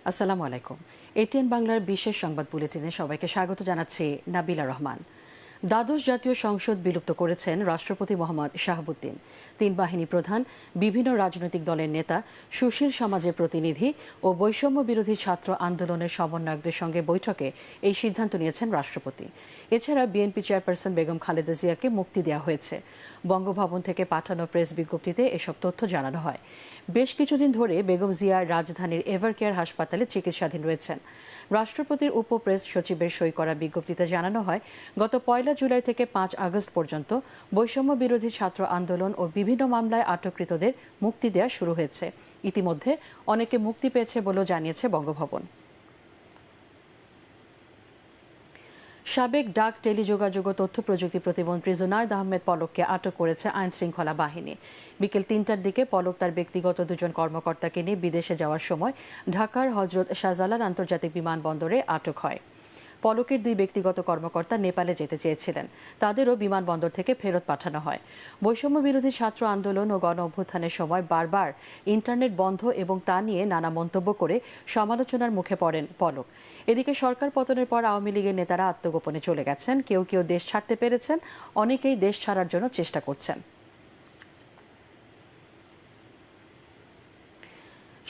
আসসালামু আলাইকুম। এটিএন বাংলার বিশেষ সংবাদ বুলেটিনে সবাইকে স্বাগত জানাচ্ছি নাবিলা রহমান। দ্বাদশ জাতীয় সংসদ বিলুপ্ত করেছেন রাষ্ট্রপতি মোহাম্মদ শাহাবুদ্দিন। তিন বাহিনী প্রধান, বিভিন্ন রাজনৈতিক দলের নেতা, সুশীল সমাজের প্রতিনিধি ও বৈষম্য বিরোধী ছাত্র আন্দোলনের সমন্বয়কদের সঙ্গে বৈঠকে এই সিদ্ধান্ত নিয়েছেন রাষ্ট্রপতি। এছাড়া বিএনপি চেয়ারপারসন বেগম খালেদা জিয়াকে মুক্তি দেওয়া হয়েছে। বঙ্গভবন থেকে পাঠানো প্রেস বিজ্ঞপ্তিতে এসব তথ্য জানানো হয়। বেশ কিছুদিন ধরে বেগম জিয়া রাজধানীর এভারকেয়ার হাসপাতালে চিকিৎসাধীন রয়েছেন। রাষ্ট্রপতির উপ প্রেস সচিবের সই করা বিজ্ঞপ্তিতে জানানো হয়, গত 1 জুলাই থেকে 5 আগস্ট পর্যন্ত বৈষম্য বিরোধী ছাত্র আন্দোলন ও বিভিন্ন মামলায় আটককৃতদের মুক্তি দেওয়া শুরু হয়েছে। ইতিমধ্যে অনেকে মুক্তি পেয়েছে বলেও জানিয়েছে বঙ্গভবন। সাবেক ডাক, টেলিযোগাযোগ ও তথ্য প্রযুক্তি প্রতিমন্ত্রী জুনায়েদ আহমেদ পলককে আটক করেছে আইন শৃঙ্খলা বাহিনী। বিকেল 3টার দিকে পলক তার ব্যক্তিগত 2জন কর্মকর্তাকে নিয়ে বিদেশে যাওয়ার সময় ঢাকার হজরত শাহজালাল আন্তর্জাতিক বিমানবন্দরে আটক হয়। পলকের 2 ব্যক্তিগত কর্মকর্তা নেপালে যেতে চেয়েছিলেন, তাদেরও বিমানবন্দর থেকে ফেরত পাঠানো হয়। বৈষম্য বিরোধী ছাত্র আন্দোলন ও গণ অভ্যুত্থানের সময় বারবার ইন্টারনেট বন্ধ এবং তা নিয়ে নানা মন্তব্য করে সমালোচনার মুখে পড়েন পলক। এদিকে সরকার পতনের পর আওয়ামী লীগের নেতারা আত্মগোপনে চলে গেছেন, কেউ কেউ দেশ ছাড়তে পেরেছেন, অনেকেই দেশ ছাড়ার জন্য চেষ্টা করছেন।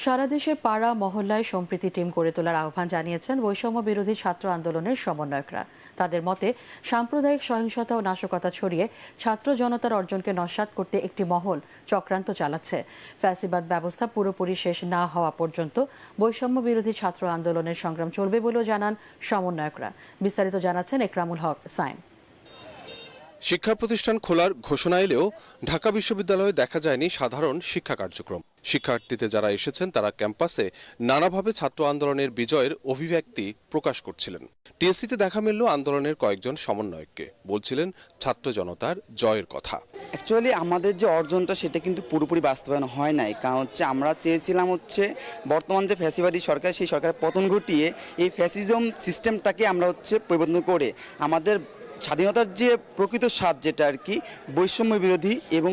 সারা দেশে পাড়া মহল্লায় সম্প্রীতি টিম গড়ে তোলার আহ্বান জানিয়েছেন বৈষম্য বিরোধী ছাত্র আন্দোলনের সমন্বয়করা। তাদের মতে, সাম্প্রদায়িক সহিংসতা ও নাশকতা ছড়িয়ে ছাত্র জনতার অর্জনকে নস্যাৎ করতে একটি মহল চক্রান্ত চালাচ্ছে। ফ্যাসিবাদ ব্যবস্থা পুরোপুরি শেষ না হওয়া পর্যন্ত বৈষম্য বিরোধী ছাত্র আন্দোলনের সংগ্রাম চলবে বলেও জানান সমন্বয়করা। বিস্তারিত জানাচ্ছেন একরামুল হক সাইম। শিক্ষা প্রতিষ্ঠান খোলার ঘোষণা এলেও ঢাকা বিশ্ববিদ্যালয়ে দেখা যায়নি সাধারণ শিক্ষা কার্যক্রম। শিক্ষার্থীতে যারা এসেছেন তারা ক্যাম্পাসে নানাভাবে ছাত্র আন্দোলনের বিজয়ের অভিব্যক্তি প্রকাশ করছিলেন। টিএসসিতে দেখা মিলল আন্দোলনের কয়েকজন সমন্বয়ককে, বলছিলেন ছাত্র জনতার জয়ের কথা। অ্যাকচুয়ালি আমাদের যে অর্জনটা সেটা কিন্তু পুরোপুরি বাস্তবায়ন হয় নাই, কারণ আমরা চেয়েছিলাম বর্তমান যে ফ্যাসিবাদী সরকার, সেই সরকারের পতন ঘটিয়ে এই ফ্যাসিজম সিস্টেমটাকে আমরা পরিবর্তন করে আমাদের স্বাধীনতার যে প্রকৃত স্বাদ, যেটা বৈষম্য বিরোধী এবং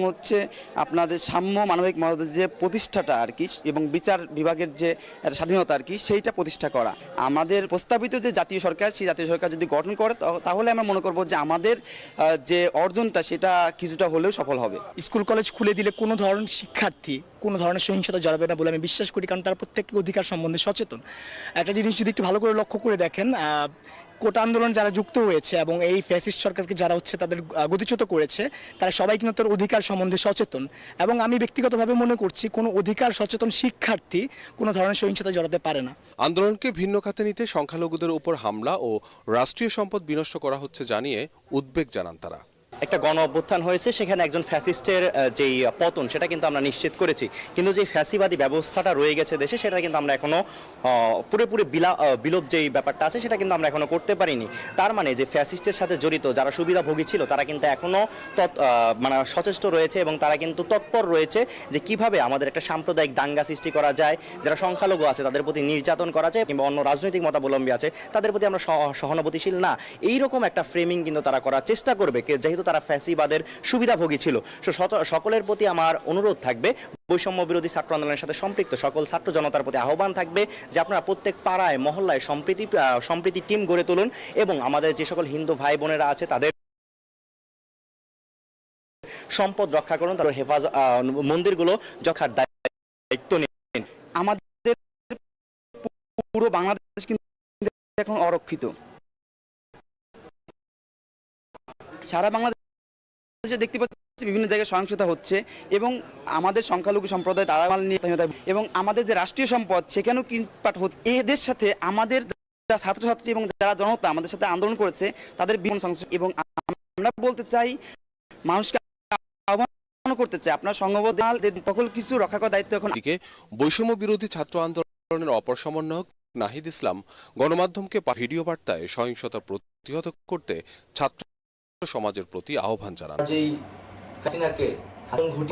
আপনাদের সাম্য মানবিক মর্যাদার যে প্রতিষ্ঠাটা এবং বিচার বিভাগের যে স্বাধীনতা সেইটা প্রতিষ্ঠা করা। আমাদের প্রস্তাবিত যে জাতীয় সরকার, সেই জাতীয় সরকার যদি গঠন করে তাহলে আমরা মনে করব যে আমাদের যে অর্জনটা সেটা কিছুটা হলেও সফল হবে। স্কুল কলেজ খুলে দিলে কোনো ধরনের শিক্ষার্থী কোনো ধরনের সহিংসতা জড়াবে না বলে আমি বিশ্বাস করি, কারণ তারা প্রত্যেকের অধিকার সম্বন্ধে সচেতন। একটা জিনিস যদি একটু ভালো করে লক্ষ্য করে দেখেন, কোটা আন্দোলন যারা যুক্ত হয়েছে এবং এই ফ্যাসিস্ট সরকারকে যারা তাদের গতিচ্যুত করেছে, তারা সবাই কিন্তু তার অধিকার সম্বন্ধে সচেতন। এবং আমি ব্যক্তিগতভাবে মনে করছি কোনো অধিকার সচেতন শিক্ষার্থী কোনো ধরনের সহিংসতা জড়াতে পারে না। আন্দোলনকে ভিন্ন খাতে নিতে সংখ্যালঘুদের উপর হামলা ও রাষ্ট্রীয় সম্পদ বিনষ্ট করা হচ্ছে জানিয়ে উদ্বেগ জানান তারা। একটা গণ অভ্যুত্থান হয়েছে, সেখানে একজন ফ্যাসিস্টের যেই পতন সেটা কিন্তু আমরা নিশ্চিত করেছি, কিন্তু যে ফ্যাসিবাদী ব্যবস্থাটা রয়ে গেছে দেশে সেটা কিন্তু আমরা এখনো পুরোপুরি বিলোপ যেই ব্যাপারটা আছে সেটা কিন্তু আমরা এখনো করতে পারিনি। তার মানে যে ফ্যাসিস্টের সাথে জড়িত যারা সুবিধাভোগী ছিল তারা কিন্তু এখনো সচেষ্ট রয়েছে এবং তারা কিন্তু তৎপর রয়েছে যে কিভাবে আমাদের একটা সাম্প্রদায়িক দাঙ্গা সৃষ্টি করা যায়, যারা সংখ্যালঘু আছে তাদের প্রতি নির্যাতন করা যায়, কিংবা অন্য রাজনৈতিক মতাবলম্বী আছে তাদের প্রতি আমরা সহানুভূতিশীল না, এইরকম একটা ফ্রেমিং কিন্তু তারা করার চেষ্টা করবে, যেহেতু তারা ফ্যাসিবাদের সুবিধাভোগী ছিল। সকলের প্রতি আমার অনুরোধ থাকবে, বৈষম্য বিরোধী ছাত্র আন্দোলনের সাথে সম্পৃক্ত সকল ছাত্র জনতার প্রতি আহ্বান থাকবে যে আপনারা প্রত্যেক পাড়ায় মহল্লায় সম্প্রীতি টিম গড়ে তুলুন এবং আমাদের যে সকল হিন্দু ভাই বোনেরা আছে তাদের সম্পদ রক্ষা করুন, তাদের মন্দিরগুলো রক্ষার দায়িত্ব নিন। আমাদের পুরো বাংলাদেশ কিন্তু এখন অরক্ষিত। সারা বাংলাদেশ দেখতে পাচ্ছি বিভিন্ন জায়গায় সহিংসতা হচ্ছে এবং আমাদের সংখ্যালঘু সম্প্রদায় তারা এবং আমাদের যে রাষ্ট্রীয় সম্পদ সেখানেও কিনপাট হচ্ছে। এদের সাথে আমাদের যারা ছাত্রছাত্রী এবং যারা জনতা আমাদের সাথে আন্দোলন করেছে তাদের বিভিন্ন সংস্থা এবং আমরা বলতে চাই, মানুষকে আহ্বান করতে চাই, আপনার সংঘবদ্ধ সকল কিছু রক্ষা করার দায়িত্ব এখন। এদিকে বৈষম্য বিরোধী ছাত্র আন্দোলনের অপর সমন্বয়ক নাহিদ ইসলাম গণমাধ্যমকে ভিডিও বার্তায় সহিংসতা প্রতিহত করতে ছাত্র সমাজের প্রতি আহ্বান জানান।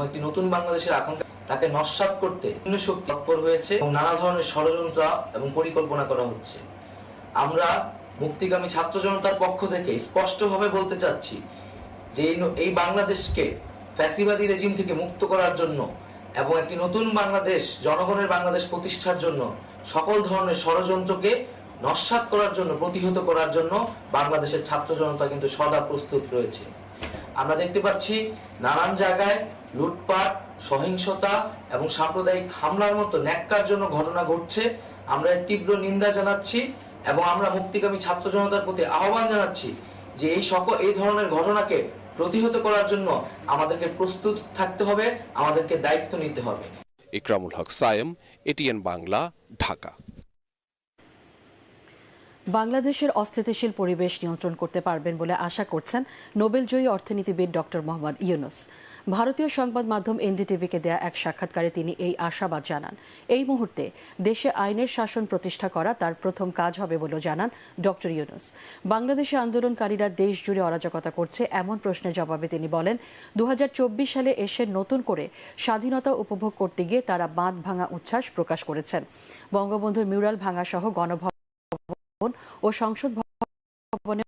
একটি নতুন বাংলাদেশের আকাঙ্ক্ষা তাকে নস্যাৎ করতে বিভিন্ন শক্তি তৎপর হয়েছে এবং নানা ধরনের ষড়যন্ত্র এবং পরিকল্পনা করা হচ্ছে। আমরা মুক্তিগামী ছাত্র জনতার পক্ষ থেকে স্পষ্টভাবে বলতে চাচ্ছি যে এই বাংলাদেশকে ফ্যাসিবাদী রেজিম থেকে মুক্ত করার জন্য এবং একটি নতুন বাংলাদেশ, জনগণের বাংলাদেশ প্রতিষ্ঠার জন্য সকল ধরনের ষড়যন্ত্রকে নস্যাৎ করার জন্য, প্রতিহত করার জন্য বাংলাদেশের ছাত্র জনতা কিন্তু সদা প্রস্তুত রয়েছে। আমরা দেখতে পাচ্ছি নানান জায়গায় লুটপাট, সহিংসতা এবং সাম্প্রদায়িক হামলার মতো ন্যাক্কারজনক ঘটনা ঘটছে। আমরা এর তীব্র নিন্দা জানাচ্ছি এবং আমরা মুক্তিকামী ছাত্র জনতার প্রতি আহ্বান জানাচ্ছি যে এই ধরনের ঘটনাকে প্রতিহত করার জন্য আমাদেরকে প্রস্তুত থাকতে হবে, আমাদেরকে দায়িত্ব নিতে হবে। ইকরামুল হক সায়েম, এটিএন বাংলা, ঢাকা। বাংলাদেশের অস্থিতিশীল পরিবেশ নিয়ন্ত্রণ করতে পারবেন বলে আশা করছেন নোবেলজয়ী অর্থনীতিবিদ ডক্টর মোহাম্মদ ইউনূস। ভারতীয় সংবাদ মাধ্যম এনডিটিভিকে দেয়া এক সাক্ষাৎকারে তিনি এই আশাবাদ জানান। এই মুহূর্তে দেশে আইনের শাসন প্রতিষ্ঠা করা তার প্রথম কাজ হবে বলে জানান ডক্টর ইউনূস। বাংলাদেশে আন্দোলনকারীরা দেশ জুড়ে অরাজকতা করছে এমন প্রশ্নের জবাবে তিনি বলেন, 2024 সালে এসে নতুন করে স্বাধীনতা উপভোগ করতে গিয়ে তারা বাঁধ ভাঙা উচ্ছ্বাস প্রকাশ করেছেন। বঙ্গবন্ধুর মিউরাল ভাঙা সহ গণভবন ও সংসদ ভবনে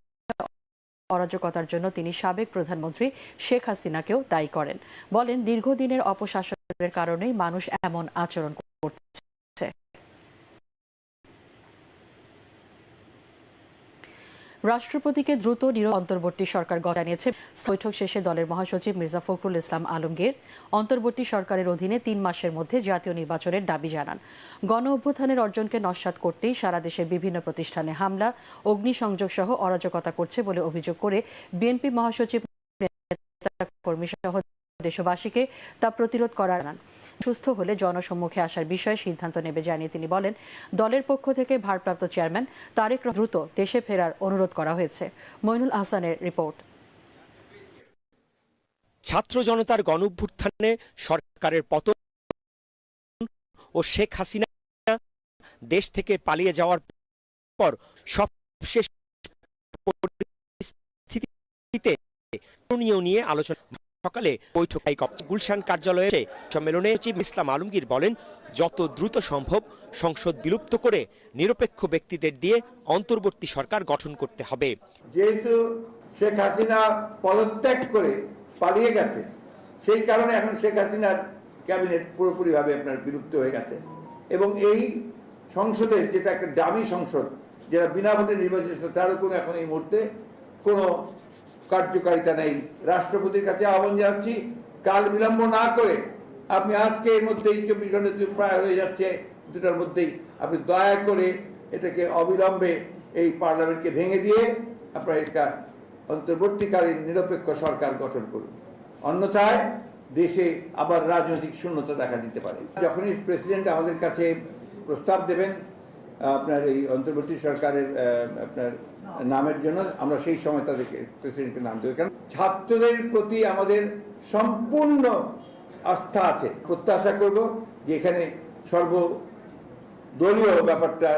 অরাজকতার জন্য তিনি সাবেক প্রধানমন্ত্রী শেখ হাসিনাকেও দায়ী করেন। বলেন, দীর্ঘদিনের অপশাসনের কারণেই মানুষ এমন আচরণ করছে। রাষ্ট্রপতিকে দ্রুত অন্তর্বর্তী সরকার জানিয়েছে। বৈঠক শেষে দলের মহাসচিব মির্জা ফখরুল ইসলাম আলমগীর অন্তর্বর্তী সরকারের অধীনে 3 মাসের মধ্যে জাতীয় নির্বাচনের দাবি জানান। গণ অভ্যুত্থানের অর্জনকে নস্যাৎ করতেই সারা দেশের বিভিন্ন প্রতিষ্ঠানে হামলা, অগ্নিসংযোগ সহ অরাজকতা করছে বলে অভিযোগ করে বিএনপি মহাসচিব কর্মী সহ দেশবাসীকে তা প্রতিরোধ করার সুস্থ হলে জনসম্মুখে আসার বিষয়ে সিদ্ধান্ত নেবে জানিয়ে তিনি বলেন, দলের পক্ষ থেকে ভারপ্রাপ্ত চেয়ারম্যান তারেক দ্রুত দেশে ফেরার অনুরোধ করা হয়েছে। মইনুল আহসানের রিপোর্ট। ছাত্র জনতার গণঅভ্যুত্থানে সরকারের পতন ও শেখ হাসিনা দেশ থেকে পালিয়ে যাওয়ার পর সবশেষ পরিস্থিতিতে নিয়ে আলোচনা সকালে বৈঠক গুলশান কার্যালয়ে সম্মেলনে সচিব ইসলাম আলমগীর বলেন, যত দ্রুত সম্ভব সংসদ বিলুপ্ত করে নিরপেক্ষ ব্যক্তিদের দিয়ে অন্তর্বর্তী সরকার গঠন করতে হবে। যেহেতু শেখ হাসিনা পদত্যাগ করে পালিয়ে গেছে, সেই কারণে এখন শেখ হাসিনার ক্যাবিনেট পুরোপুরিভাবে আপনার বিলুপ্ত হয়ে গেছে এবং এই সংসদের যেটা একটা দামি সংসদ, যেটা বিনা ভোটে নির্বাচিত, তার কোনো এখন এই মুহূর্তে কোনো কার্যকারিতা নেই। রাষ্ট্রপতির কাছে আহ্বান জানাচ্ছি, কাল বিলম্ব না করে আপনি আজকে এর মধ্যেই 24 ঘন্টা প্রায় হয়ে যাচ্ছে, দুটার মধ্যেই আপনি দয়া করে এটাকে অবিলম্বে এই পার্লামেন্টকে ভেঙে দিয়ে আপনারা একটা অন্তর্বর্তীকালীন নিরপেক্ষ সরকার গঠন করুন। অন্যথায় দেশে আবার রাজনৈতিক শূন্যতা দেখা দিতে পারে। যখনই প্রেসিডেন্ট আমাদের কাছে প্রস্তাব দেবেন আপনার এই অন্তর্বর্তী সরকারের আপনার নামের জন্য, আমরা সেই সময় তাদেরকে প্রেসিডেন্টের নাম দেবো। কারণ ছাত্রদের প্রতি আমাদের সম্পূর্ণ আস্থা আছে। প্রত্যাশা করব যে এখানে সর্বদলীয় ব্যাপারটা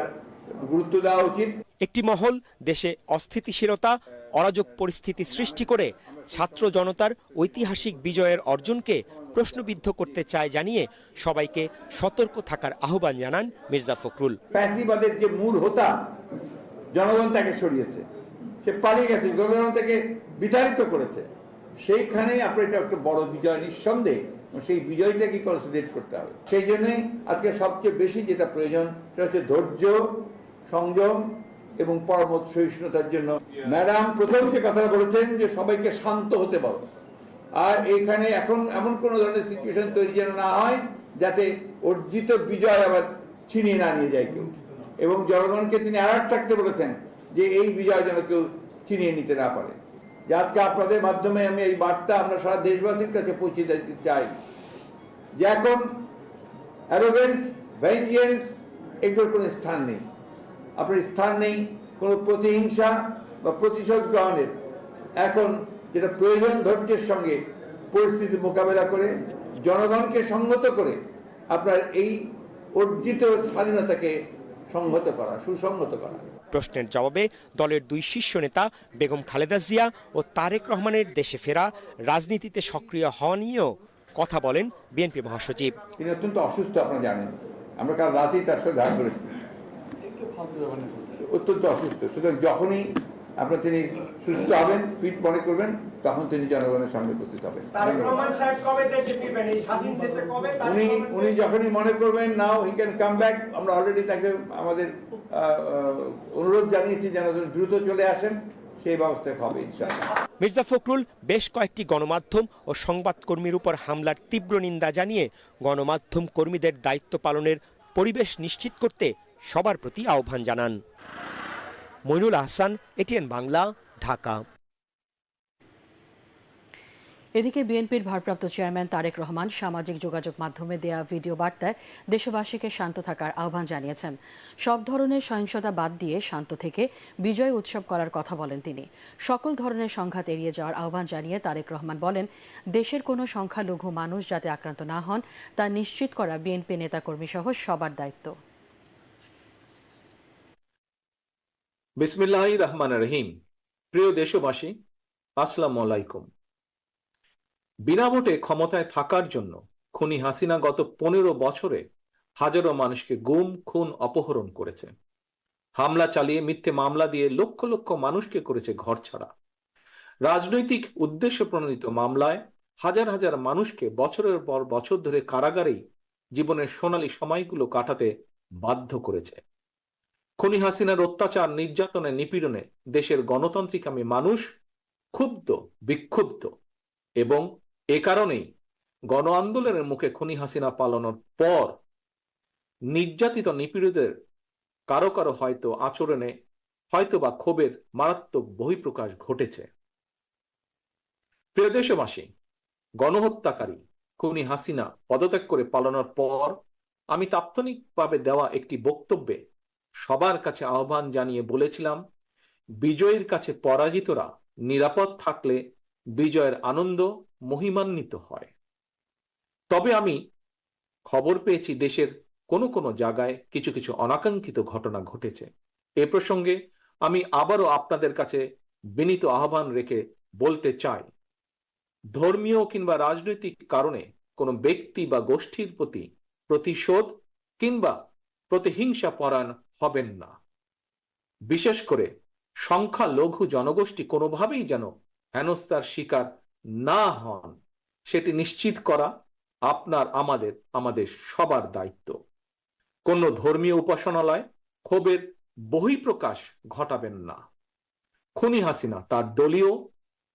গুরুত্ব দেওয়া উচিত। একটি মহল দেশে অস্থিতিশীলতা, অরাজক পরিস্থিতি সৃষ্টি করে ছাত্র জনতার ঐতিহাসিক বিজয়ের অর্জনকে প্রশ্নবিদ্ধ করতে চায় জানিয়ে সবাইকে সতর্ক থাকার আহ্বান জানান মির্জা ফখরুল। ফ্যাসিবাদের যে মূল হোতা জনগণ তাকে সরিয়েছে, সে পালিয়ে গেছে, জনগণ তাকে বিতাড়িত করেছে। সেইখানে আপনার এটা একটা বড় বিজয় নিঃসন্দেহে, সেই বিজয়টাকে কনসিডারেট করতে হবে। সেই জন্যই আজকে সবচেয়ে বেশি যেটা প্রয়োজন সেটা হচ্ছে ধৈর্য, সংযম এবং পরমত সহিষ্ণুতার জন্য। ম্যাডাম প্রথম যে কথাটা বলেছেন যে সবাইকে শান্ত হতে বলো, আর এখানে এখন এমন কোনো ধরনের সিচুয়েশন তৈরি যেন না হয় যাতে অর্জিত বিজয় আবার ছিনিয়ে না নিয়ে যায় কেউ। এবং জনগণকে তিনি অ্যালার্ট থাকতে বলেছেন যে এই বিজয় যেন কেউ ছিনিয়ে নিতে না পারে। যে আজকে আপনাদের মাধ্যমে আমি এই বার্তা আমরা সারা দেশবাসীর কাছে পৌঁছে দিতে চাই যে এখন অ্যারোগেন্স, ভেঞ্জিয়েন্স এগুলোর কোনো স্থান নেই। আপনার স্থান নেই কোনো প্রতিহিংসা বা প্রতিশোধ গ্রহণের। এখন যেটা প্রয়োজন, ধৈর্যের সঙ্গে পরিস্থিতি মোকাবেলা করে জনগণকে সংহত করে আপনার এই অর্জিত স্বাধীনতাকে সংহত করা, সুসংহত করা। প্রশ্নের জবাবে দলের 2 শীর্ষ নেতা বেগম খালেদা জিয়া ও তারেক রহমানের দেশে ফেরা, রাজনীতিতে সক্রিয় হওয়া নিয়েও কথা বলেন বিএনপি মহাসচিব। তিনি অত্যন্ত অসুস্থ, আপনারা জানেন, আমরা কাল রাতেই তার সাথে দেখা করেছি, অত্যন্ত অসুস্থ। সুতরাং যখনই আপনার তিনি সুস্থ হবেন, ফিট মনে করবেন, তখন তিনি জনগণের সামনে উপস্থিত হবেন। উনি যখনই মনে করবেন নাও হি ক্যান কাম ব্যাক, আমরা অলরেডি তাকে আমাদের অনুরোধ জানিয়েছি যেন দ্রুত চলে আসেন, সেই ব্যবস্থা হবে ইনশাআল্লাহ। মির্জা ফখরুল বেশ কয়েকটি গণমাধ্যম ও সংবাদকর্মীর উপর হামলার তীব্র নিন্দা জানিয়ে গণমাধ্যম কর্মীদের দায়িত্ব পালনের পরিবেশ নিশ্চিত করতে সবার প্রতি আহ্বান জানান। মইনুল আহসান, এটিএন বাংলা, ঢাকা। এদিকে বিএনপির ভারপ্রাপ্ত চেয়ারম্যান তারেক রহমান সামাজিক যোগাযোগ মাধ্যমে দেয়া ভিডিও বার্তায় দেশবাসীকে শান্ত থাকার আহ্বান জানিয়েছেন। সব ধরনের সহিংসতা বাদ দিয়ে শান্ত থেকে বিজয় উৎসব করার কথা বলেন তিনি। সকল ধরনের সংঘাত এড়িয়ে যাওয়ার আহ্বান জানিয়ে তারেক রহমান বলেন, দেশের কোনো সংখ্যালঘু মানুষ যাতে আক্রান্ত না হন তা নিশ্চিত করা বিএনপি নেতাকর্মী সহ সবার দায়িত্ব। বিসমিল্লাহির রহমানির রহিম। প্রিয় দেশবাসী, আসসালামু আলাইকুম। বিনা ভোটে ক্ষমতায় থাকার জন্য খুনি হাসিনা গত 15 বছরে হাজারো মানুষকে গুম, খুন, অপহরণ করেছে। হামলা চালিয়ে মিথ্যে মামলা দিয়ে লক্ষ লক্ষ মানুষকে করেছে ঘরছাড়া। রাজনৈতিক উদ্দেশ্য প্রণোদিত মামলায় হাজার হাজার মানুষকে বছরের পর বছর ধরে কারাগারেই জীবনের সোনালী সময়গুলো কাটাতে বাধ্য করেছে। খুনি হাসিনার অত্যাচার, নির্যাতনে, নিপীড়নে দেশের গণতান্ত্রিকামী মানুষ ক্ষুব্ধ, বিক্ষুব্ধ এবং এ কারণেই গণ আন্দোলনের মুখে খুনি হাসিনা পালানোর পর নির্যাতিত নিপীড়িতদের কারো কারো হয়তো আচরণে হয়তো বা ক্ষোভের মারাত্মক বহিঃপ্রকাশ ঘটেছে। প্রিয় দেশবাসী, গণহত্যাকারী খুনি হাসিনা পদত্যাগ করে পালানোর পর আমি তাৎক্ষণিকভাবে দেওয়া একটি বক্তব্যে সবার কাছে আহ্বান জানিয়ে বলেছিলাম, বিজয়ের কাছে পরাজিতরা নিরাপদ থাকলে বিজয়ের আনন্দ মহিমান্বিত হয়। তবে আমি খবর পেয়েছি দেশের কোনো কোনো জায়গায় কিছু কিছু অনাকাঙ্ক্ষিত ঘটনা ঘটেছে। এ প্রসঙ্গে আমি আবারও আপনাদের কাছে বিনীত আহ্বান রেখে বলতে চাই, ধর্মীয় কিংবা রাজনৈতিক কারণে কোনো ব্যক্তি বা গোষ্ঠীর প্রতি প্রতিশোধ কিংবা প্রতিহিংসা পরায়ণ হবেন না। বিশেষ করে সংখ্যালঘু জনগোষ্ঠী কোনোভাবেই যেন হেনস্থার শিকার না হন, সেটি নিশ্চিত করা আপনার আমাদের সবার দায়িত্ব। কোন ধর্মীয় উপাসনালয় ক্ষোভের বহিঃপ্রকাশ ঘটাবেন না। খুনি হাসিনা তার দলীয়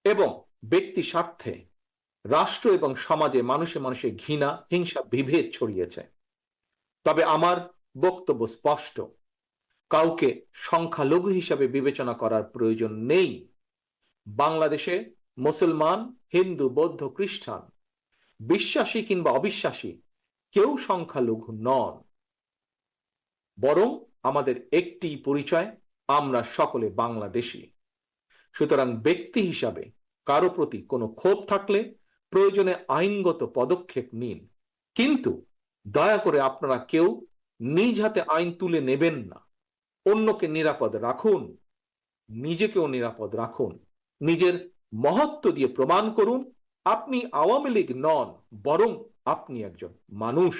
এবং ব্যক্তি স্বার্থে রাষ্ট্র এবং সমাজে মানুষে মানুষে ঘৃণা, হিংসা, বিভেদ ছড়িয়েছে। তবে আমার বক্তব্য স্পষ্ট, কাউকে সংখ্যালঘু হিসাবে বিবেচনা করার প্রয়োজন নেই। বাংলাদেশে মুসলমান, হিন্দু, বৌদ্ধ, খ্রিস্টান, বিশ্বাসী কিংবা অবিশ্বাসী কেউ সংখ্যালঘু নন, বরং আমাদের একটি পরিচয়, আমরা সকলে বাংলাদেশী। সুতরাং ব্যক্তি হিসাবে কারো প্রতি কোনো ক্ষোভ থাকলে প্রয়োজনে আইনগত পদক্ষেপ নিন, কিন্তু দয়া করে আপনারা কেউ নিজ হাতে আইন তুলে নেবেন না। অন্যকে নিরাপদ রাখুন, নিজেকেও নিরাপদ রাখুন। নিজের মহত্ব দিয়ে প্রমাণ করুন আপনি আওয়ামী লীগ নন, বরং আপনি একজন মানুষ।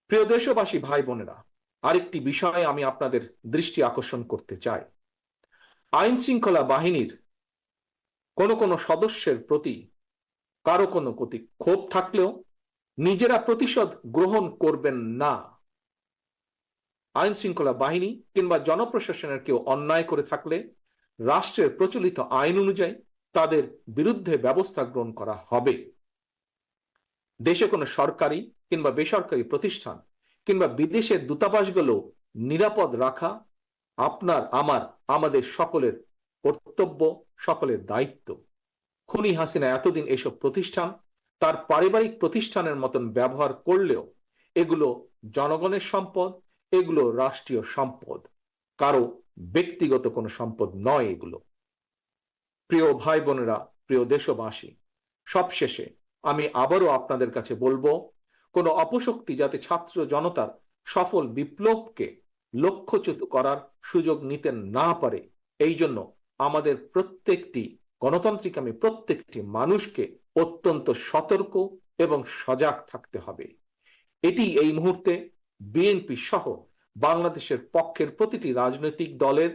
প্রিয় দেশবাসী, ভাই বোনেরা, আরেকটি বিষয়ে আমি আপনাদের দৃষ্টি আকর্ষণ করতে চাই। আইন শৃঙ্খলা বাহিনীর কোন সদস্যের প্রতি কারো কোনো প্রতি ক্ষোভ থাকলেও নিজেরা প্রতিশোধ গ্রহণ করবেন না। আইন শৃঙ্খলা বাহিনী কিংবা জনপ্রশাসনের কেউ অন্যায় করে থাকলে রাষ্ট্রের প্রচলিত আইন অনুযায়ী তাদের বিরুদ্ধে ব্যবস্থা গ্রহণ করা হবে। দেশে কোনো সরকারি কিংবা বেসরকারি প্রতিষ্ঠান কিংবা বিদেশের দূতাবাসগুলো নিরাপদ রাখা আমাদের সকলের কর্তব্য, সকলের দায়িত্ব। খুনি হাসিনা এতদিন এসব প্রতিষ্ঠান তার পারিবারিক প্রতিষ্ঠানের মতন ব্যবহার করলেও এগুলো জনগণের সম্পদ, এগুলো রাষ্ট্রীয় সম্পদ, কারো ব্যক্তিগত কোনো সম্পদ নয় এগুলো। প্রিয় ভাই বোনেরা, প্রিয় দেশবাসী, সবশেষে আমি আবারও আপনাদের কাছে বলবো, কোনো অপশক্তি যাতে ছাত্র জনতার সফল বিপ্লবকে লক্ষ্যচ্যুত করার সুযোগ নিতে না পারে, এই জন্য আমাদের প্রত্যেকটি গণতান্ত্রিকামী প্রত্যেকটি মানুষকে অত্যন্ত সতর্ক এবং সজাগ থাকতে হবে। এটি এই মুহূর্তে বিএনপি সহ বাংলাদেশের পক্ষের প্রতিটি রাজনৈতিক দলের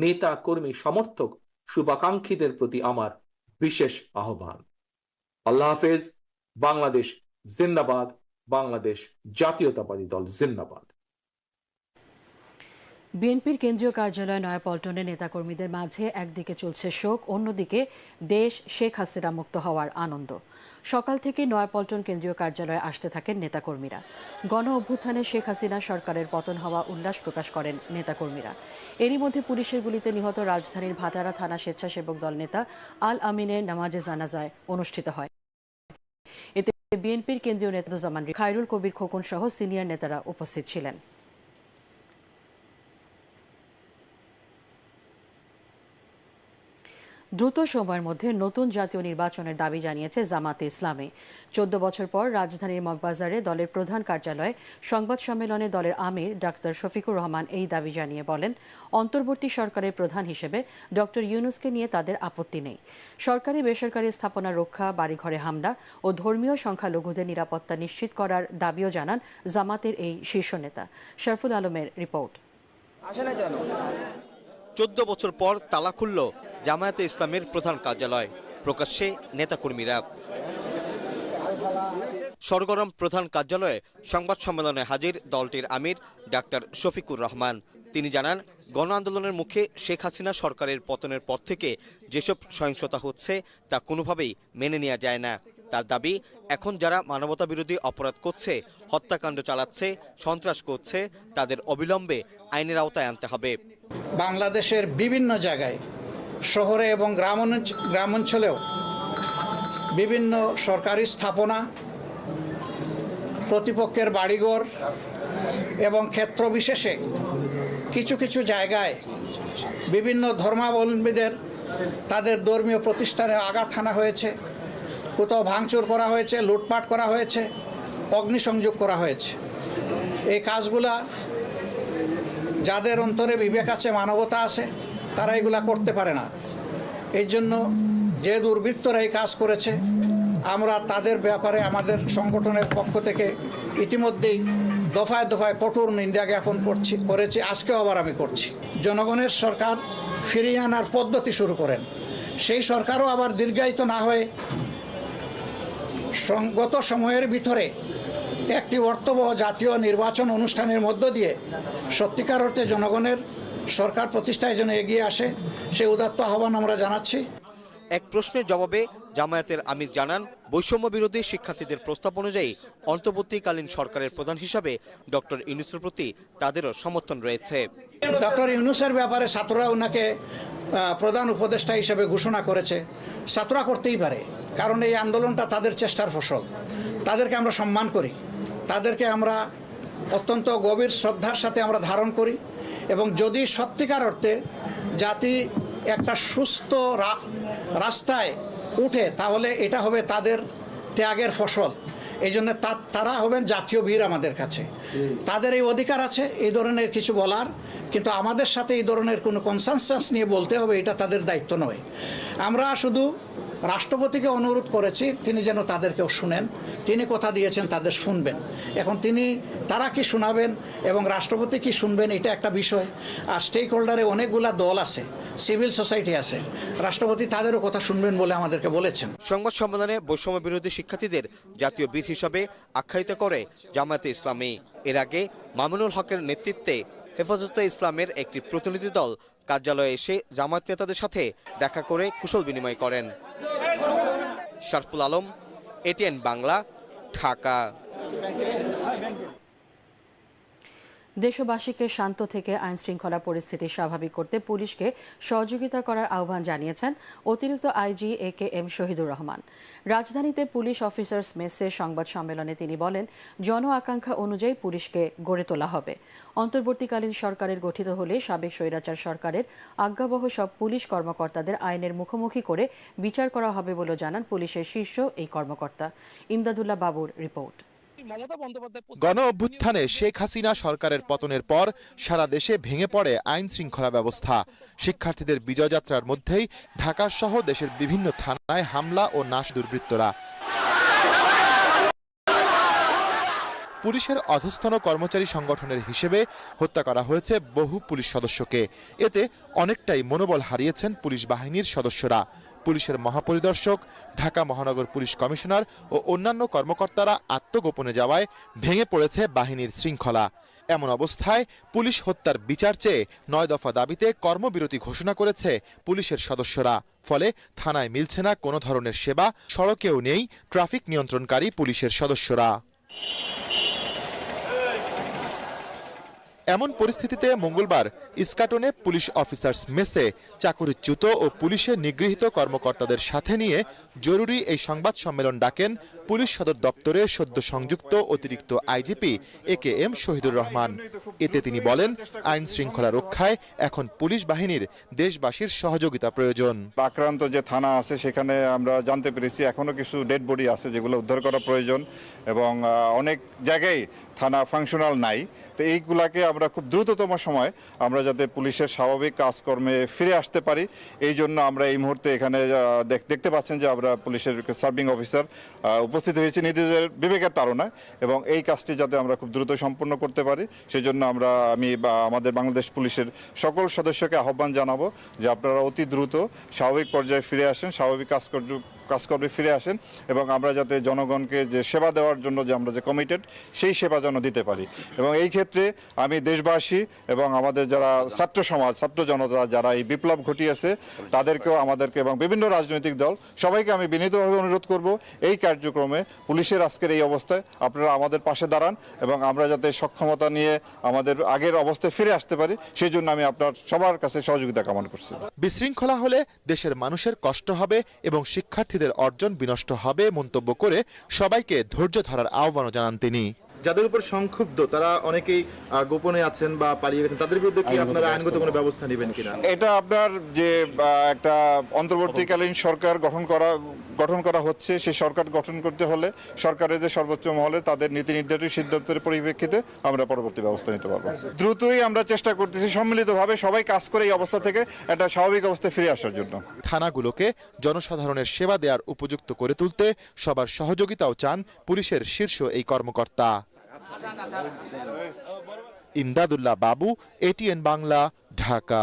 নেতা কর্মী সমর্থক শুভাকাঙ্ক্ষীদের প্রতি আমার বিশেষ আহ্বান। আল্লাহ হাফেজ। বাংলাদেশ জিন্দাবাদ। বাংলাদেশ জাতীয়তাবাদী দল জিন্দাবাদ। বিএনপির কেন্দ্রীয় কার্যালয় নয়াপল্টনে নেতাকর্মীদের মাঝে একদিকে চলছে শোক, অন্যদিকে দেশ শেখ হাসিনা মুক্ত হওয়ার আনন্দ। সকাল থেকে নয়াপল্টন কেন্দ্রীয় কার্যালয়ে আসতে থাকেন নেতাকর্মীরা। গণ অভ্যুত্থানে শেখ হাসিনা সরকারের পতন হওয়া উল্লাস প্রকাশ করেন নেতাকর্মীরা। এরই মধ্যে পুলিশের গুলিতে নিহত রাজধানীর ভাটারা থানা স্বেচ্ছাসেবক দল নেতা আল আমিনের নামাজে জানাজায় অনুষ্ঠিত হয়। এতে বিএনপির কেন্দ্রীয় নেতা জামান খায়রুল কবির খোকন সহ সিনিয়র নেতারা উপস্থিত ছিলেন। দ্রুত সময়ের মধ্যে নতুন জাতীয় নির্বাচনের দাবি জানিয়েছে জামাতে ইসলামী। 14 বছর পর রাজধানীর মগবাজারে দলের প্রধান কার্যালয়ে সংবাদ সম্মেলনে দলের আমির ডাক্তার শফিকুর রহমান এই দাবি জানিয়ে বলেন, অন্তর্বর্তী সরকারের প্রধান হিসেবে ডক্টর ইউনূসকে নিয়ে তাদের আপত্তি নেই। সরকারি বেসরকারি স্থাপনা রক্ষা, বাড়িঘরে হামলা ও ধর্মীয় সংখ্যালঘুদের নিরাপত্তা নিশ্চিত করার দাবিও জানান জামাতের এই শীর্ষ নেতা। শরফুল আলমের রিপোর্ট। 14 বছর পর তালা খুলল জামায়াতে ইসলামের প্রধান কার্যালয়, প্রকাশ্যে নেতাকর্মীরা। সরগরম প্রধান কার্যালয়ে সংবাদ সম্মেলনে হাজির দলটির আমির ডাক্তার শফিকুর রহমান। তিনি জানান, গণ আন্দোলনের মুখে শেখ হাসিনা সরকারের পতনের পর থেকে যেসব সহিংসতা হচ্ছে তা কোনোভাবেই মেনে নেওয়া যায় না। তার দাবি, এখন যারা মানবতা বিরোধী অপরাধ করছে, হত্যাকাণ্ড চালাচ্ছে, সন্ত্রাস করছে, তাদের অবিলম্বে আইনের আওতায় আনতে হবে। বাংলাদেশের বিভিন্ন জায়গায়, শহরে এবং গ্রামাঞ্চলেও বিভিন্ন সরকারি স্থাপনা, প্রতিপক্ষের বাড়িঘর এবং ক্ষেত্র বিশেষে কিছু কিছু জায়গায় বিভিন্ন ধর্মাবলম্বীদের তাদের ধর্মীয় প্রতিষ্ঠানে আঘাত হানা হয়েছে, কোথাও ভাঙচুর করা হয়েছে, লুটপাট করা হয়েছে, অগ্নিসংযোগ করা হয়েছে। এই কাজগুলা যাদের অন্তরে বিবেক আছে, মানবতা আছে, তারা এগুলা করতে পারে না। এই জন্য যে দুর্বৃত্তরা এই কাজ করেছে, আমরা তাদের ব্যাপারে আমাদের সংগঠনের পক্ষ থেকে ইতিমধ্যেই দফায় দফায় কঠোর নিন্দা জ্ঞাপন করেছি, আজকেও আবার আমি করছি। জনগণের সরকার ফিরিয়ে আনার পদ্ধতি শুরু করেন। সেই সরকারও আবার দীর্ঘায়িত না হয়ে সঙ্গত সময়ের ভিতরে একটি অর্থবহ জাতীয় নির্বাচন অনুষ্ঠানের মধ্য দিয়ে সত্যিকার অর্থে জনগণের সরকার প্রতিষ্ঠায় যেন এগিয়ে আসে, সেই উদাত্ত আহ্বান আমরা জানাচ্ছি। এক প্রশ্নের জবাবে জামায়াতের আমির জানান, বৈষম্য বিরোধী শিক্ষার্থীদের প্রস্তাব অনুযায়ী অন্তর্বর্তীকালীন সরকারের প্রধান হিসাবে ডক্টর ইউনূসের প্রতি তাদেরও সমর্থন রয়েছে। ডক্টর ইউনূসের ব্যাপারে ছাত্ররা ওনাকে প্রধান উপদেষ্টা হিসেবে ঘোষণা করেছে। ছাত্ররা করতেই পারে, কারণ এই আন্দোলনটা তাদের চেষ্টার ফসল। তাদেরকে আমরা সম্মান করি, তাদেরকে আমরা অত্যন্ত গভীর শ্রদ্ধার সাথে আমরা ধারণ করি, এবং যদি সত্যিকার অর্থে জাতি একটা সুস্থ রাস্তায় উঠে, তাহলে এটা হবে তাদের ত্যাগের ফসল। এই জন্য তারা হবেন জাতীয় বীর আমাদের কাছে। তাদের এই অধিকার আছে এই ধরনের কিছু বলার, কিন্তু আমাদের সাথে এই ধরনের কোনো কনসেনসাস নিয়ে বলতে হবে, এটা তাদের দায়িত্ব নয়। আমরা শুধু রাষ্ট্রপতিকে অনুরোধ করেছি তিনি যেন তাদেরকেও শুনেন। তিনি কথা দিয়েছেন তাদের শুনবেন। এখন তারা কি শোনাবেন এবং রাষ্ট্রপতি কি শুনবেন, এটা একটা বিষয়। আর স্টেক হোল্ডারে অনেকগুলা দল আছে, সিভিল সোসাইটি আছে, রাষ্ট্রপতি তাদেরও কথা শুনবেন বলে আমাদেরকে বলেছেন। সংবাদ সম্মেলনে বৈষম্য বিরোধী শিক্ষার্থীদের জাতীয় বীর হিসাবে আখ্যায়িত করে জামায়াতে ইসলামী। এর আগে মামুনুল হকের নেতৃত্বে হেফাজতে ইসলামের একটি প্রতিনিধি দল কার্যালয়ে এসে জামায়াত নেতাদের সাথে দেখা করে কুশল বিনিময় করেন। শরফুল আলম, এটিএন বাংলা, ঢাকা। দেশবাসীকে শান্ত থেকে আইন শৃঙ্খলা পরিস্থিতি স্বাভাবিক করতে পুলিশকে সহযোগিতা করার আহ্বান জানিয়েছেন অতিরিক্ত আইজি AKM শহীদুর রহমান। রাজধানীতে পুলিশ অফিসার্স মেসের সংবাদ সম্মেলনে তিনি বলেন, জন আকাঙ্ক্ষা অনুযায়ী পুলিশকে গড়ে তোলা হবে। অন্তর্বর্তীকালীন সরকারের গঠিত হলে সাবেক স্বৈরাচার সরকারের আজ্ঞাবহ সব পুলিশ কর্মকর্তাদের আইনের মুখোমুখি করে বিচার করা হবে বলে জানান পুলিশের শীর্ষ এই কর্মকর্তা। ইমদাদুল্লাহ বাবুর রিপোর্ট। গণ অভ্যুত্থানে শেখ হাসিনা সরকারের পতনের পর সারা দেশে ভেঙে পড়ে আইন শৃঙ্খলা ব্যবস্থা। শিক্ষার্থীদের বিজয়যাত্রার মধ্যেই ঢাকা সহ দেশের বিভিন্ন থানায় হামলা ও নাশ দুর্বৃত্তরা। পুলিশের অধস্তন কর্মচারী সংগঠনের হিসেবে হত্যা করা হয়েছে বহু পুলিশ সদস্যকে। এতে অনেকটাই মনোবল হারিয়েছেন পুলিশ বাহিনীর সদস্যরা। পুলিশের মহাপরিদর্শক, ঢাকা মহানগর পুলিশ কমিশনার ও অন্যান্য কর্মকর্তারা আত্মগোপনে যাওয়ায় ভেঙে পড়েছে বাহিনীর শৃঙ্খলা। এমন অবস্থায় পুলিশ হত্যার বিচার চেয়ে 9 দফা দাবিতে কর্মবিরতি ঘোষণা করেছে পুলিশের সদস্যরা। ফলে থানায় মিলছে না কোনো ধরনের সেবা, সড়কেও নেই ট্রাফিক নিয়ন্ত্রণকারী পুলিশের সদস্যরা। এমন পরিস্থিতিতে মঙ্গলবার ইস্কাটনে পুলিশ অফিসার্স মেসে চাকরিচ্যুত ও পুলিশের নিগৃহীত কর্মকর্তাদের সাথে নিয়ে জরুরি এই সংবাদ সম্মেলন ডাকেন পুলিশ সদর দপ্তরের সদ্য সংযুক্ত অতিরিক্ত আইজিপি AKM শহীদুর রহমান। এতে তিনি বলেন, আইন শৃঙ্খলা রক্ষায় এখন পুলিশ বাহিনীর দেশবাসীর সহযোগিতা প্রয়োজন। আক্রান্ত যে থানা আছে সেখানে আমরা জানতে পেরেছি এখনো কিছু ডেড বডি আছে যেগুলো উদ্ধার করা প্রয়োজন এবং অনেক জায়গায় থানা ফাংশনাল নাই। তো এইগুলাকে আমরা খুব দ্রুততম সময় আমরা যাতে পুলিশের স্বাভাবিক কাজকর্মে ফিরে আসতে পারি, এই জন্য আমরা এই মুহূর্তে এখানে দেখতে পাচ্ছেন যে আমরা পুলিশের সার্ভিং অফিসার উপস্থিত হয়েছি নিজেদের বিবেকের তাড়নায়, এবং এই কাজটি যাতে আমরা খুব দ্রুত সম্পন্ন করতে পারি সেই জন্য আমি আমাদের বাংলাদেশ পুলিশের সকল সদস্যকে আহ্বান জানাবো যে আপনারা অতি দ্রুত স্বাভাবিক পর্যায়ে ফিরে আসেন, স্বাভাবিক কাজকর্মে ফিরে আসেন, এবং আমরা যাতে জনগণকে যে সেবা দেওয়ার জন্য যে আমরা যে কমিটেড সেই সেবা যেন দিতে পারি। এবং এই ক্ষেত্রে আমি দেশবাসী এবং আমাদের যারা ছাত্র সমাজ, ছাত্র জনতা যারা এই বিপ্লব ঘটিয়েছে তাদেরকেও, আমাদেরকে এবং বিভিন্ন রাজনৈতিক দল সবাইকে আমি বিনীতভাবে অনুরোধ করব এই কার্যক্রমে পুলিশের আজকের এই অবস্থায় আপনারা আমাদের পাশে দাঁড়ান এবং আমরা যাতে সক্ষমতা নিয়ে আমাদের আগের অবস্থায় ফিরে আসতে পারি সেই জন্য আমি আপনার সবার কাছে সহযোগিতা কামনা করছি। বিশৃঙ্খলা হলে দেশের মানুষের কষ্ট হবে এবং শিক্ষার্থীদের অর্জন বিনষ্ট হবে মন্তব্য করে সবাইকে ধৈর্য ধরার আহ্বানও জানান তিনি। যাদের উপর সংক্ষুব্ধ তারা অনেকেই গোপনে আছেন বা পালিয়ে গেছেন, তাদের বিরুদ্ধে কি আপনারা আইনগত কোনো ব্যবস্থা নেবেন কিনা? এটা আপনার যে একটা অন্তর্বর্তীকালীন সরকার গঠন করা হচ্ছে, সেই সরকার গঠন করতে হলে সরকারের যে সর্বোচ্চ মহলে তাদের নীতি নির্ধারণী সিদ্ধান্তের পরিপ্রেক্ষিতে আমরা পরবর্তী ব্যবস্থা নিতে পারবো। দ্রুতই আমরা চেষ্টা করতেছি সম্মিলিতভাবে সবাই কাজ করে এই অবস্থা থেকে একটা স্বাভাবিক অবস্থায় ফিরে আসার জন্য। থানাগুলোকে জনসাধারণের সেবা দেওয়ার উপযুক্ত করে তুলতে সবার সহযোগিতাও চান পুলিশের শীর্ষ এই কর্মকর্তা। ইমদাদুল্লাহ বাবু, ATN বাংলা, ঢাকা।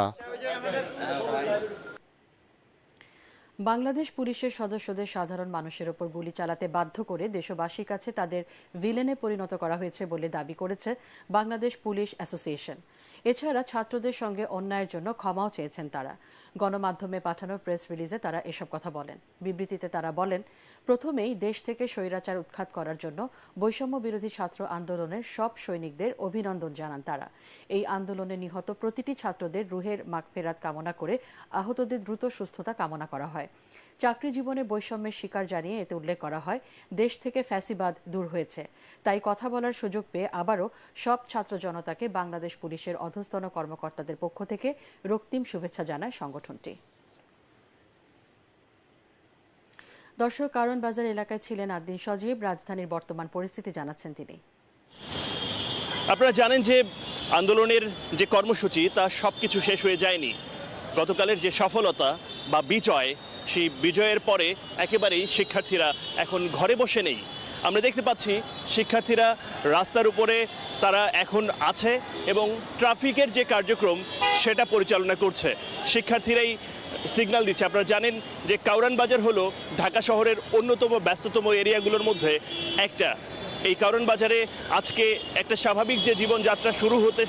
বাংলাদেশ পুলিশের সদস্যদের সাধারণ মানুষের ওপর গুলি চালাতে বাধ্য করে দেশবাসীর কাছে তাদের ভিলেনে পরিণত করা হয়েছে বলে দাবি করেছে বাংলাদেশ পুলিশ অ্যাসোসিয়েশন। এছাড়া ছাত্রদের সঙ্গে অন্যায়ের জন্য ক্ষমাও চেয়েছেন তারা। গণমাধ্যমে পাঠানো প্রেস রিলিজে তারা এসব কথা বলেন। বিবৃতিতে তারা বলেন, প্রথমেই দেশ থেকে স্বৈরাচার উৎখাত করার জন্য বৈষম্য বিরোধী ছাত্র আন্দোলনের সব সৈনিকদের অভিনন্দন জানান তারা। এই আন্দোলনে নিহত প্রতিটি ছাত্রদের রুহের মাগফিরাত কামনা করে আহতদের দ্রুত সুস্থতা কামনা করা হয়। চাকরি জীবনে বৈষম্যের শিকার জানিয়ে এতে উল্লেখ করা হয়, দেশ থেকে ফ্যাসিবাদ দূর হয়েছে। তাই কথা বলার সুযোগ পেয়ে আবারও সব ছাত্র জনতাকে বাংলাদেশ পুলিশের অধস্তন কর্মকর্তাদের পক্ষ থেকে রক্তিম শুভেচ্ছা জানায় সংগঠনটি। দর্শক, কারণ বাজার এলাকায় ছিলেন আদ্দিন সজীব। রাজধানীর বর্তমান পরিস্থিতি জানাচ্ছেন তিনি। আপনারা জানেন যে আন্দোলনের যে কর্মসূচি তা সবকিছু শেষ হয়ে যায়নি। গতকালের যে সফলতা বা বিজয়, সেই বিজয়ের পরে একেবারেই শিক্ষার্থীরা এখন ঘরে বসে নেই। আমরা দেখতে পাচ্ছি শিক্ষার্থীরা রাস্তার উপরে তারা এখন আছে এবং ট্রাফিকের যে কার্যক্রম সেটা পরিচালনা করছে। শিক্ষার্থীরাই সিগন্যাল দিচ্ছে। আপনারা জানেন যে কাউরান বাজার হলো ঢাকা শহরের অন্যতম ব্যস্ততম এরিয়াগুলোর মধ্যে একটা। এই কারণ বাজারে আজকে একটা স্বাভাবিক যে জীবনযাত্রা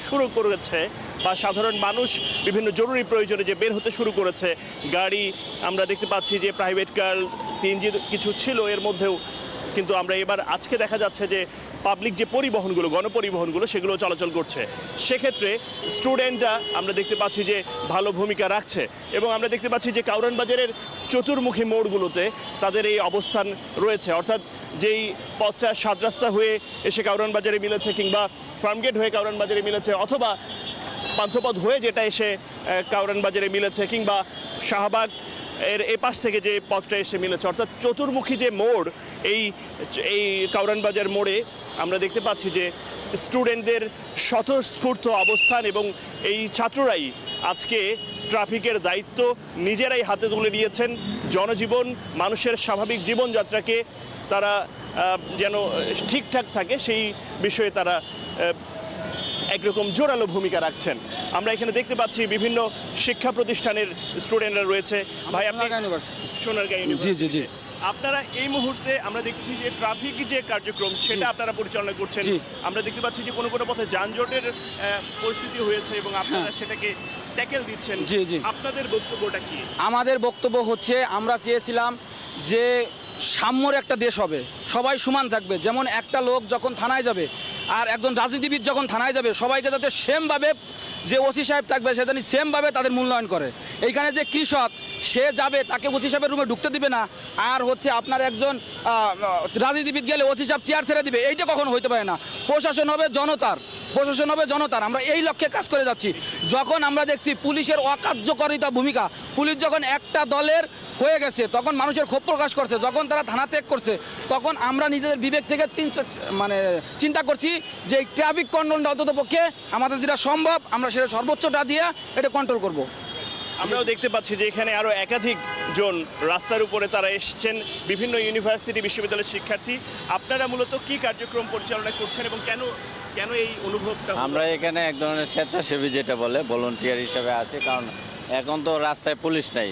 শুরু করেছে বা সাধারণ মানুষ বিভিন্ন জরুরি প্রয়োজনে যে বের হতে শুরু করেছে, গাড়ি আমরা দেখতে পাচ্ছি যে প্রাইভেট কার, সিএনজি কিছু ছিল এর মধ্যেও, কিন্তু আমরা এবার আজকে দেখা যাচ্ছে যে পাবলিক যে পরিবহনগুলো, গণপরিবহনগুলো সেগুলো চলাচল করছে। সেক্ষেত্রে স্টুডেন্টরা আমরা দেখতে পাচ্ছি যে ভালো ভূমিকা রাখছে এবং আমরা দেখতে পাচ্ছি যে কাউরান বাজারের চতুর্মুখী মোড়গুলোতে তাদের এই অবস্থান রয়েছে। অর্থাৎ যেই পথটা সাত রাস্তা হয়ে এসে কাউরান বাজারে মিলেছে কিংবা ফার্মগেট হয়ে কাউরান বাজারে মিলেছে, অথবা পান্থপথ হয়ে যেটা এসে কাউরান বাজারে মিলেছে, কিংবা শাহবাগ এর এপাশ থেকে যে পথটা এসে মিলেছে, অর্থাৎ চতুর্মুখী যে মোড়, এই কাউরান বাজার মোড়ে আমরা দেখতে পাচ্ছি যে স্টুডেন্টদের স্বতঃস্ফূর্ত অবস্থান এবং এই ছাত্ররাই আজকে ট্রাফিকের দায়িত্ব নিজেরাই হাতে তুলে নিয়েছেন। জনজীবন, মানুষের স্বাভাবিক জীবনযাত্রাকে তারা যেন ঠিকঠাক থাকে সেই বিষয়ে তারা একরকম জোরালো ভূমিকা রাখছেন। আমরা এখানে দেখতে পাচ্ছি বিভিন্ন শিক্ষা প্রতিষ্ঠানের স্টুডেন্টরা রয়েছে। ভাই আপনি সোনারগাঁ ইউনিভার্সিটি, জি জি, আপনারা এই মুহূর্তে আমরা দেখছি যে ট্রাফিক যে কার্যক্রম সেটা আপনারা পরিচালনা করছেন। আমরা দেখতে পাচ্ছি যে কোনো কোনো পথে যানজটের পরিস্থিতি হয়েছে এবং আপনারা সেটাকে ট্যাকেল দিচ্ছেন। জি জি, আপনাদের বক্তব্যটা কি? আমাদের বক্তব্য হচ্ছে আমরা চেয়েছিলাম যে সাম্যর একটা দেশ হবে, সবাই সমান থাকবে। যেমন একটা লোক যখন থানায় যাবে আর একজন রাজনীতিবিদ যখন থানায় যাবে, সবাইকে যাতে সেমভাবে যে ওসি সাহেব থাকবে সে জানি সেমভাবে তাদের মূল্যায়ন করে। এইখানে যে কৃষক সে যাবে তাকে ওসি সাহেবের রুমে ঢুকতে দিবে না, আর হচ্ছে আপনার একজন রাজনীতিবিদ গেলে ওসি সাহেব চেয়ার ছেড়ে দিবে, এইটা কখনো হইতে পারে না। প্রশাসন হবে জনতার, আমরা এই লক্ষ্যে কাজ করে যাচ্ছি। যখন আমরা দেখছি পুলিশের অকার্যকারিতা ভূমিকা, পুলিশ যখন একটা দলের হয়ে গেছে তখন মানুষের ক্ষোভ প্রকাশ করছে, যখন তারা থানা ত্যাগ করছে তখন আমরা নিজেদের বিবেক থেকে চিন্তা করছি যে ট্রাফিক কন্ট্রোলটা অন্তত পক্ষে আমাদের যেটা সম্ভব আমরা সেটা সর্বোচ্চটা দিয়ে এটা কন্ট্রোল করব। আমরাও দেখতে পাচ্ছি যে এখানে আরও একাধিক জন রাস্তার উপরে তারা এসেছেন, বিভিন্ন ইউনিভার্সিটি বিশ্ববিদ্যালয়ের শিক্ষার্থী। আপনারা মূলত কি কার্যক্রম পরিচালনা করছেন এবং কেন এই অনুভবটা? আমরা এখানে এক ধরনের স্বেচ্ছাসেবী যেটা বলে ভলান্টিয়ার হিসেবে আছি, কারণ এখন তো রাস্তায় পুলিশ নাই,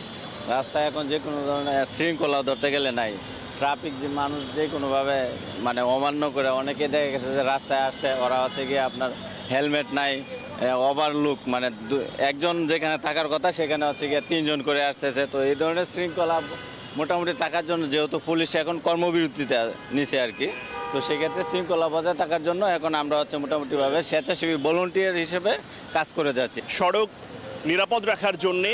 রাস্তায় এখন যে কোনো ধরনের শৃঙ্খলা ধরতে গেলে নাই। ট্রাফিক যে মানুষ যে কোনোভাবে অমান্য করে, অনেকে দেখা গেছে যে রাস্তায় আসছে ওরা হচ্ছে গিয়ে আপনার হেলমেট নাই, ওভারলুক একজন যেখানে থাকার কথা সেখানে হচ্ছে গিয়ে 3 জন করে আসতেছে। তো এই ধরনের শৃঙ্খলা মোটামুটি থাকার জন্য যেহেতু পুলিশ এখন কর্মবিরতিতে নিছে আর কি, তো সেক্ষেত্রে শৃঙ্খলা বজায় থাকার জন্য এখন আমরা হচ্ছে মোটামুটিভাবে স্বেচ্ছাসেবী ভলান্টিয়ার হিসেবে কাজ করে যাচ্ছি। সড়ক নিরাপদ রাখার জন্যে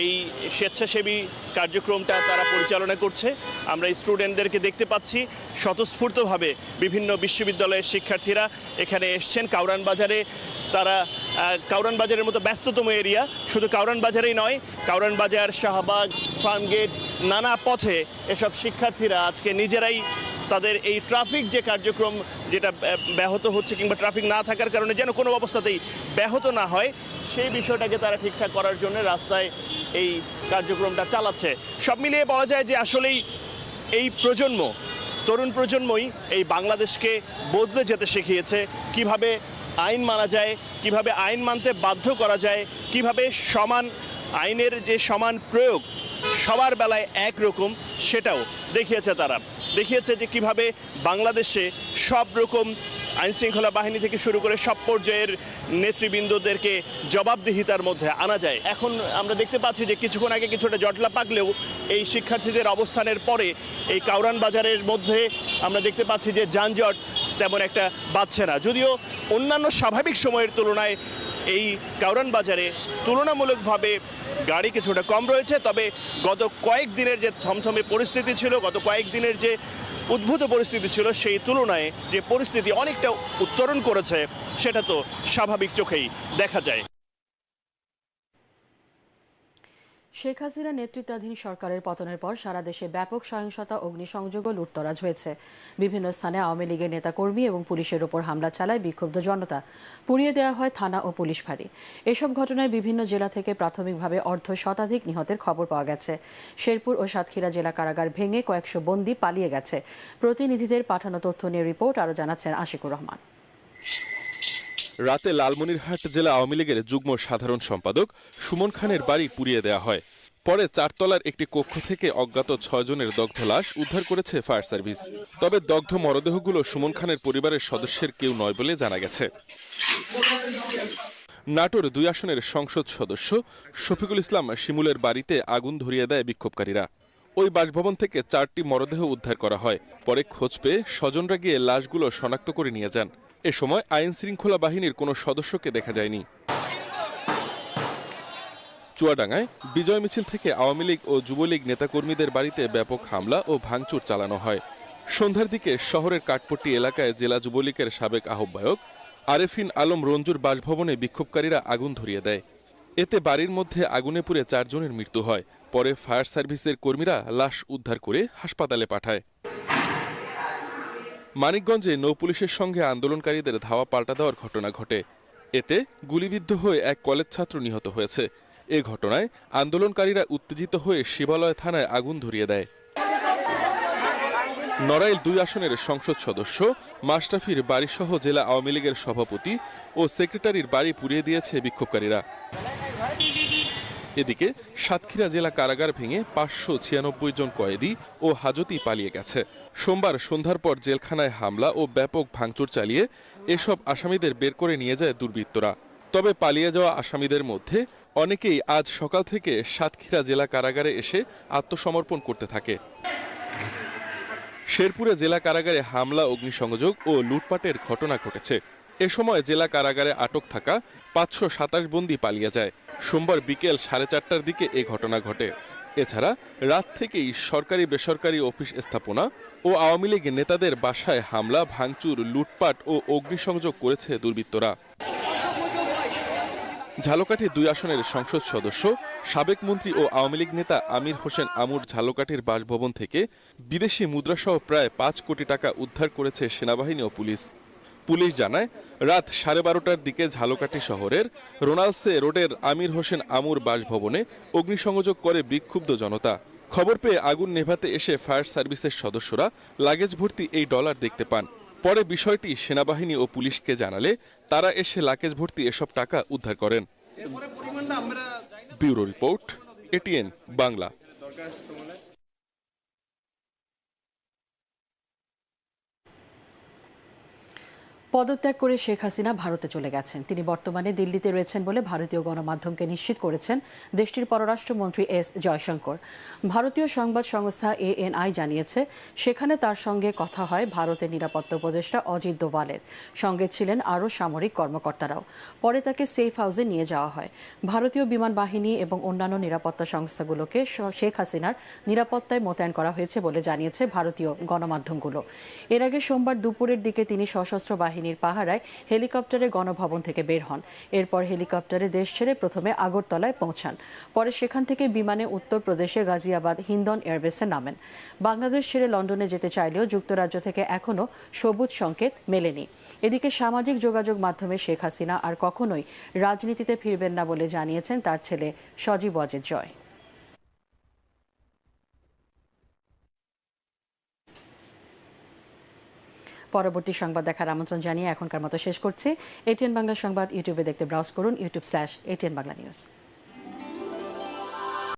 এই স্বেচ্ছাসেবী কার্যক্রমটা তারা পরিচালনা করছে। আমরা স্টুডেন্টদেরকে দেখতে পাচ্ছি স্বতঃস্ফূর্তভাবে বিভিন্ন বিশ্ববিদ্যালয়ের শিক্ষার্থীরা এখানে এসছেন। কাউরান বাজারে তারা কাউরান বাজারের মতো ব্যস্ততম এরিয়া, শুধু কাউরান বাজারেই নয়, কাউরান বাজার, শাহবাগ, ফার্মগেট, নানা পথে এসব শিক্ষার্থীরা আজকে নিজেরাই তাদের এই ট্রাফিক যে কার্যক্রম যেটা ব্যাহত হচ্ছে কিংবা ট্রাফিক না থাকার কারণে যেন কোনো অবস্থাতেই ব্যাহত না হয় সেই বিষয়টাকে তারা ঠিকঠাক করার জন্য রাস্তায় এই কার্যক্রমটা চালাচ্ছে। সব মিলিয়ে বলা যায় যে আসলেই এই তরুণ প্রজন্মই এই বাংলাদেশকে বদলে যেতে শিখিয়েছে। কিভাবে আইন মানা যায়, কিভাবে আইন মানতে বাধ্য করা যায়, কিভাবে আইনের যে সমান প্রয়োগ সবার বেলায় একরকম সেটাও দেখিয়েছে। তারা দেখিয়েছে যে কিভাবে বাংলাদেশে সব রকম আইনশৃঙ্খলা বাহিনী থেকে শুরু করে সব পর্যায়ের নেতৃবৃন্দদেরকে জবাবদিহিতার মধ্যে আনা যায়। এখন আমরা দেখতে পাচ্ছি যে কিছুক্ষণ আগে কিছুটা জটলা পাকলেও এই শিক্ষার্থীদের অবস্থানের পরে এই কাউরান বাজারের মধ্যে আমরা দেখতে পাচ্ছি যে যানজট তেমন একটা বাড়ছে না। যদিও অন্যান্য স্বাভাবিক সময়ের তুলনায় এই কাউরান বাজারে তুলনামূলকভাবে গাড়ি কিছুটা কম রয়েছে, তবে গত কয়েকদিনের যে থমথমে পরিস্থিতি ছিল, গত কয়েকদিনের যে উদ্ভূত পরিস্থিতি ছিল সেই তুলনায় যে পরিস্থিতি অনেকটা উত্তরণ করেছে সেটা তো স্বাভাবিক চোখেই দেখা যায়। শেখ হাসিনা নেতৃত্বাধীন সরকারের পতনের পর সারা দেশে ব্যাপক সহিংসতা, অগ্নিসংযোগ ও লুটতরাজ হয়েছে। বিভিন্ন স্থানে আওয়ামী লীগের নেতাকর্মী এবং পুলিশের ওপর হামলা চালায় বিক্ষুব্ধ জনতা। পুড়িয়ে দেওয়া হয় থানা ও পুলিশ ফাঁড়ি। এসব ঘটনায় বিভিন্ন জেলা থেকে প্রাথমিকভাবে অর্ধশতাধিক নিহতের খবর পাওয়া গেছে। শেরপুর ও সাতক্ষীরা জেলা কারাগার ভেঙে কয়েকশো বন্দী পালিয়ে গেছে। প্রতিনিধিদের পাঠানো তথ্য নিয়ে রিপোর্ট আরও জানাচ্ছেন আশিকুর রহমান। রাতে লালমনিরহাট জেলা আওয়ামী লীগের যুগ্ম সাধারণ সম্পাদক সুমন খানের বাড়ি পুড়িয়ে দেওয়া হয়। পরে 4 তলার একটি কক্ষ থেকে অজ্ঞাত 6 জনের দগ্ধ লাশ উদ্ধার করেছে ফায়ার সার্ভিস। তবে দগ্ধ মরদেহগুলো সুমন খানের পরিবারের সদস্যের কেউ নয় বলে জানা গেছে। নাটোর 2 আসনের সংসদ সদস্য শফিকুল ইসলাম শিমুলের বাড়িতে আগুন ধরিয়ে দেয় বিক্ষোভকারীরা। ওই বাসভবন থেকে 4টি মরদেহ উদ্ধার করা হয়। পরে খোঁজ পেয়ে স্বজনরা গিয়ে লাশগুলো শনাক্ত করে নিয়ে যান। এ সময় আইন শৃঙ্খলা বাহিনীর কোনো সদস্যকে দেখা যায়নি। চুয়াডাঙ্গায় বিজয় মিছিল থেকে আওয়ামী লীগ ও যুবলীগ নেতাকর্মীদের বাড়িতে ব্যাপক হামলা ও ভাঙচুর চালানো হয়। সন্ধ্যার দিকে শহরের কাঠপট্টি এলাকায় জেলা যুবলীগের সাবেক আহ্বায়ক আরেফিন আলম রঞ্জুর বাসভবনে বিক্ষোভকারীরা আগুন ধরিয়ে দেয়। এতে বাড়ির মধ্যে আগুনে পুড়ে 4 জনের মৃত্যু হয়। পরে ফায়ার সার্ভিসের কর্মীরা লাশ উদ্ধার করে হাসপাতালে পাঠায়। মানিকগঞ্জে নৌপুলিশের সঙ্গে আন্দোলনকারীদের ধাওয়া পাল্টা দেওয়ার ঘটনা ঘটে। এতে গুলিবিদ্ধ হয়ে এক কলেজ ছাত্র নিহত হয়েছে। এ ঘটনায় আন্দোলনকারীরা উত্তেজিত হয়ে শিবালয় থানায় আগুন ধরিয়ে দেয়। নড়াইল 2 আসনের সংসদ সদস্য মাশরাফির বাড়িসহ জেলা আওয়ামী লীগের সভাপতি ও সেক্রেটারির বাড়ি পুড়িয়ে দিয়েছে বিক্ষোভকারীরা। এদিকে সাতক্ষীরা জেলা কারাগার ভেঙে 596 জন কয়েদি ও হাজতি পালিয়ে গেছে। সোমবার সন্ধ্যার পর জেলখানায় হামলা ও ব্যাপক ভাঙচুর চালিয়ে এসব আসামিদের বের করে নিয়ে যায় দুর্বৃত্তরা। তবে পালিয়ে যাওয়া আসামিদের মধ্যে অনেকেই আজ সকাল থেকে সাতক্ষীরা জেলা কারাগারে এসে আত্মসমর্পণ করতে থাকে। শেরপুরে জেলা কারাগারে হামলা, অগ্নিসংযোগ ও লুটপাটের ঘটনা ঘটেছে। এ সময় জেলা কারাগারে আটক থাকা 527 বন্দী পালিয়ে যায়। সোমবার বিকেল 4:30টার দিকে এ ঘটনা ঘটে। এছাড়া রাত থেকেই সরকারি বেসরকারি অফিস স্থাপনা ও আওয়ামী লীগ নেতাদের বাসায় হামলা, ভাঙচুর, লুটপাট ও অগ্নিসংযোগ করেছে দুর্বৃত্তরা। ঝালকাঠি 2 আসনের সংসদ সদস্য সাবেক মন্ত্রী ও আওয়ামী লীগ নেতা আমির হোসেন আমুর ঝালকাঠির বাসভবন থেকে বিদেশি মুদ্রাসহ প্রায় 5 কোটি টাকা উদ্ধার করেছে সেনাবাহিনী ও পুলিশ। পুলিশ জানায়, রাত 12:30টার দিকে ঝালকাঠি শহরের রোনালসে রোডের আমির হোসেন আমুর বাসভবনে অগ্নিসংযোগ করে বিক্ষুব্ধ জনতা। খবর পেয়ে আগুন নেভাতে এসে ফায়ার সার্ভিসের সদস্যরা লাগেজ ভর্তি এই ডলার দেখতে পান। পরে বিষয়টি সেনাবাহিনী ও পুলিশকে জানালে তারা এসে লাগেজ ভর্তি এসব টাকা উদ্ধার করেন। Bureau report, ATN Bangla. পদত্যাগ করে শেখ হাসিনা ভারতে চলে গেছেন। তিনি বর্তমানে দিল্লিতে রয়েছেন বলে ভারতীয় গণমাধ্যমকে নিশ্চিত করেছেন দেশটির পররাষ্ট্রমন্ত্রী এস জয়শঙ্কর। ভারতীয় সংবাদ সংস্থা ANI জানিয়েছে, সেখানে তার সঙ্গে কথা হয় ভারতের নিরাপত্তা উপদেষ্টা অজিত দোভালের। সঙ্গে ছিলেন আরও সামরিক কর্মকর্তারাও। পরে তাকে সেফ হাউসে নিয়ে যাওয়া হয়। ভারতীয় বিমান বাহিনী এবং অন্যান্য নিরাপত্তা সংস্থাগুলোকে শেখ হাসিনার নিরাপত্তায় মোতায়েন করা হয়েছে বলে জানিয়েছে ভারতীয় গণমাধ্যমগুলো। এর আগে সোমবার দুপুরের দিকে তিনি সশস্ত্র বাহিনীর পাহারায় হেলিকপ্টারে গণভবন থেকে বের হন। এরপর হেলিকপ্টারে দেশ ছেড়ে প্রথমে আগরতলায় পৌঁছান। পরে সেখান থেকে বিমানে উত্তরপ্রদেশে গাজিয়াবাদ হিন্দন এয়ারবেসে নামেন। বাংলাদেশ ছেড়ে লন্ডনে যেতে চাইলেও যুক্তরাজ্য থেকে এখনও সবুজ সংকেত মেলেনি। এদিকে সামাজিক যোগাযোগ মাধ্যমে শেখ হাসিনা আর কখনোই রাজনীতিতে ফিরবেন না বলে জানিয়েছেন তার ছেলে সজীব ওয়াজেদ জয়। পরবর্তী সংবাদ দেখার আমন্ত্রণ জানিয়ে এখনকার মতো শেষ করছি। এটিএন বাংলা সংবাদ ইউটিউবে দেখতে ব্রাউজ করুন youtube/ATN Bangla News।